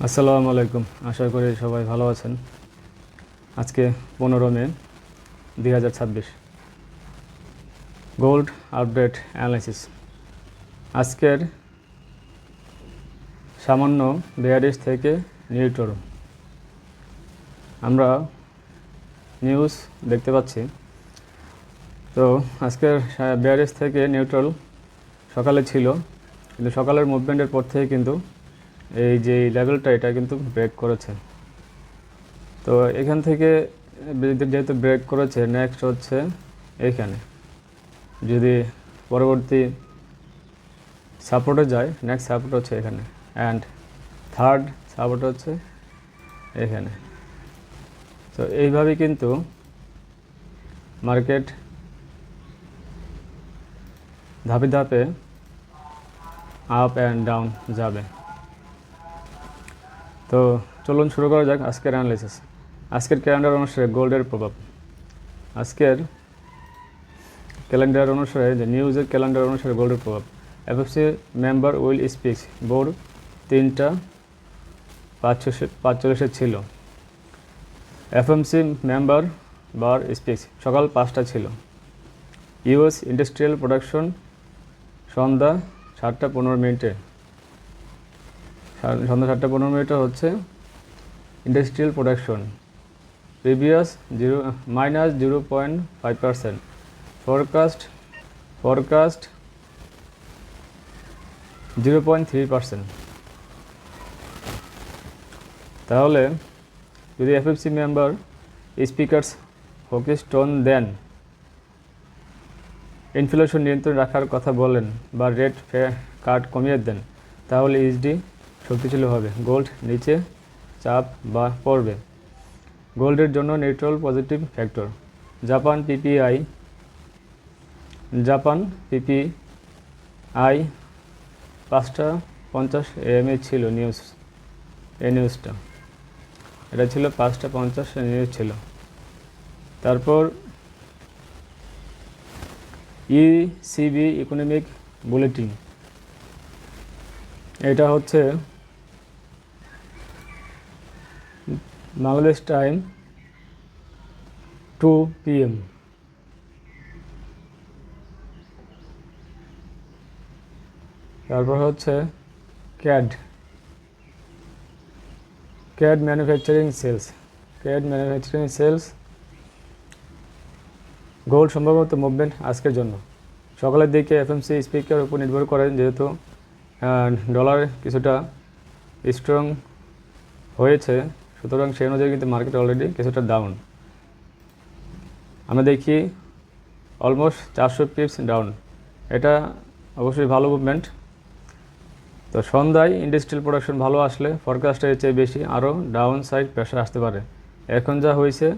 আসসালামু আলাইকুম। আশা করি সবাই ভালো আছেন। আজকে 15 মে 2026, গোল্ড আপডেট অ্যানালাইসিস। আজকের সামান্য বেয়ারিশ থেকে নিউট্রাল আমরা নিউজ দেখতে পাচ্ছি। তো আজকের বেয়ারিশ থেকে নিউট্রাল সকালে ছিল, কিন্তু সকালের মুভমেন্টের পর থেকে কিন্তু এই যে লেভেলটা এটা কিন্তু ব্রেক করেছে। তো এখান থেকে যেহেতু ব্রেক করেছে, নেক্সট হচ্ছে এইখানে যদি পরবর্তী সাপোর্টে যায়, নেক্সট সাপোর্ট হচ্ছে এখানে, অ্যান্ড থার্ড সাপোর্ট হচ্ছে এখানে। তো এইভাবে কিন্তু মার্কেট ধাপে ধাপে আপ অ্যান্ড ডাউন যাবে। তো চলুন শুরু করা যাক আজকের অ্যানালাইসিস। আজকের ক্যালেন্ডার অনুসারে গোল্ডের প্রভাব। আজকের ক্যালেন্ডার অনুসারে, যে নিউজের ক্যালেন্ডার অনুসারে গোল্ডের প্রভাব। এফএফসি মেম্বার উইল স্পিক্স, ভোর 3:45 ছিল। এফএমসি মেম্বার বার স্পিক্স সকাল 5টা ছিল। ইউএস ইন্ডাস্ট্রিয়াল প্রোডাকশন সন্ধ্যা 7:15। সন্ধ্যা 7:15 হচ্ছে ইন্ডাস্ট্রিয়াল প্রোডাকশন, প্রিভিয়াস -0.5%, ফরকাস্ট 0.3%। তাহলে যদি এফএফসি মেম্বার স্পিকার্স হকিস টোন দেন, ইনফ্লেশন নিয়ন্ত্রণ রাখার কথা বলেন বা রেট কাট কমিয়ে দেন, তাহলে ইউএসডি শক্তিশালী হবে, গোল্ড নিচে চাপ বা পড়বে। গোল্ডের জন্য neutral positive factor. Japan PPI 5:50 AM ছিল নিউজ। এই নিউজটা এটা ছিল 5:50 নিউজ ছিল। তারপর ইসিবি ইকোনমিক বুলেটিন, এটা হচ্ছে বাংলাদেশ টাইম 2 PM। তারপর হচ্ছে ক্যাড ম্যানুফ্যাকচারিং সেলস। গোল্ড সম্ভবত মুভমেন্ট আজকের জন্য সকালের দিকে এফএমসি স্পিকার উপর নির্ভর করে, যেহেতু ডলার কিছুটা স্ট্রং হয়েছে, সুতরাং সেই অনুযায়ী কিন্তু মার্কেট অলরেডি কিছুটা ডাউন। আমরা দেখি অলমোস্ট 400 পিপস ডাউন, এটা অবশ্যই ভালো মুভমেন্ট। তো সন্ধ্যায় ইন্ডাস্ট্রিয়াল প্রোডাকশন ভালো আসলে ফরকাস্টের চেয়ে বেশি আরও ডাউন সাইড প্রেশার আসতে পারে। এখন যা হয়েছে,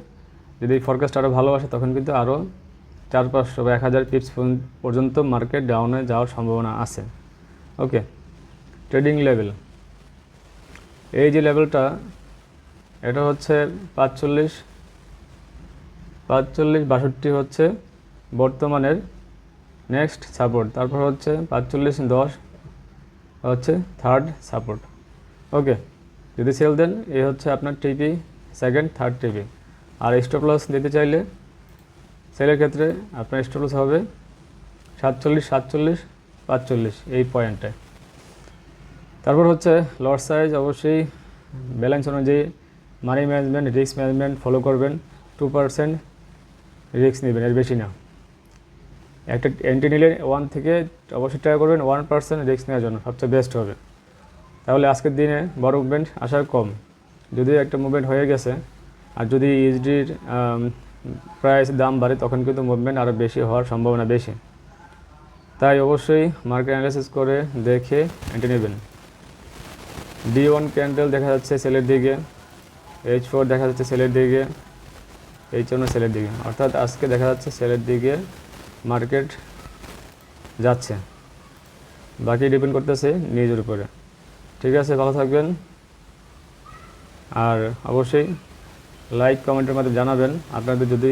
যদি ফরকাস্ট আরও ভালো আসে তখন কিন্তু আরও 400-500 বা 1000 পিপস পর্যন্ত মার্কেট ডাউনে যাওয়ার সম্ভাবনা আছে। ওকে, ট্রেডিং লেভেল, এই যে লেভেলটা এটা হচ্ছে 45-62 হচ্ছে বর্তমানের নেক্সট সাপোর্ট। তারপর হচ্ছে 45-10 হচ্ছে থার্ড সাপোর্ট। ওকে, যদি সেল দেন এই হচ্ছে আপনার টিপি, সেকেন্ড থার্ড টিপি। আর স্টপ লস দিতে চাইলে সেলের ক্ষেত্রে আপনার স্টপ লস হবে 47-45 এই পয়েন্টটায়। তারপর হচ্ছে লট সাইজ, অবশ্যই ব্যালেন্স অনুযায়ী money management, risk management follow করবেন। 2% রিস্ক নেবেন, এর বেশি না। একটা এন্ট্রি নিলে 1 থেকে অবশ্যই ট্রাই করবেন 1% রিস্ক নেওয়ার জন্য, সবচেয়ে বেস্ট হবে। তাহলে আজকের দিনে বড় মুভমেন্ট আসার কম। যদি একটা মুভমেন্ট হয়ে গেছে আর যদি ইউএসডির প্রাইস দাম বাড়ে, তখন কিন্তু মুভমেন্ট আরও বেশি হওয়ার সম্ভাবনা বেশি। তাই অবশ্যই মার্কেট অ্যানালাইসিস করে দেখে এন্ট্রি নেবেন। D1 ক্যান্ডেল দেখা যাচ্ছে সেলের দিকে, H4 দেখা যাচ্ছে সেলের দিকে, H1 সেলের দিকে, অর্থাৎ আজকে দেখা যাচ্ছে সেলের দিকে মার্কেট যাচ্ছে। বাকি ডিপেন্ড করতেছে নিজের উপরে। ঠিক আছে, ভালো থাকবেন। আর অবশ্যই লাইক কমেন্টের মাধ্যমে জানাবেন আপনাদের যদি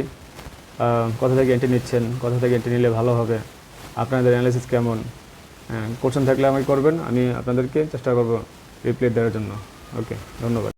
কোথা থেকে এন্ট্রি নিচ্ছেন, কোথা থেকে এন্ট্রি নিলে ভালো হবে, আপনাদের অ্যানালাইসিস কেমন। কোশ্চেন থাকলে আমাকে করবেন, আমি আপনাদেরকে চেষ্টা করব রিপ্লাই দেওয়ার জন্য। ওকে, ধন্যবাদ।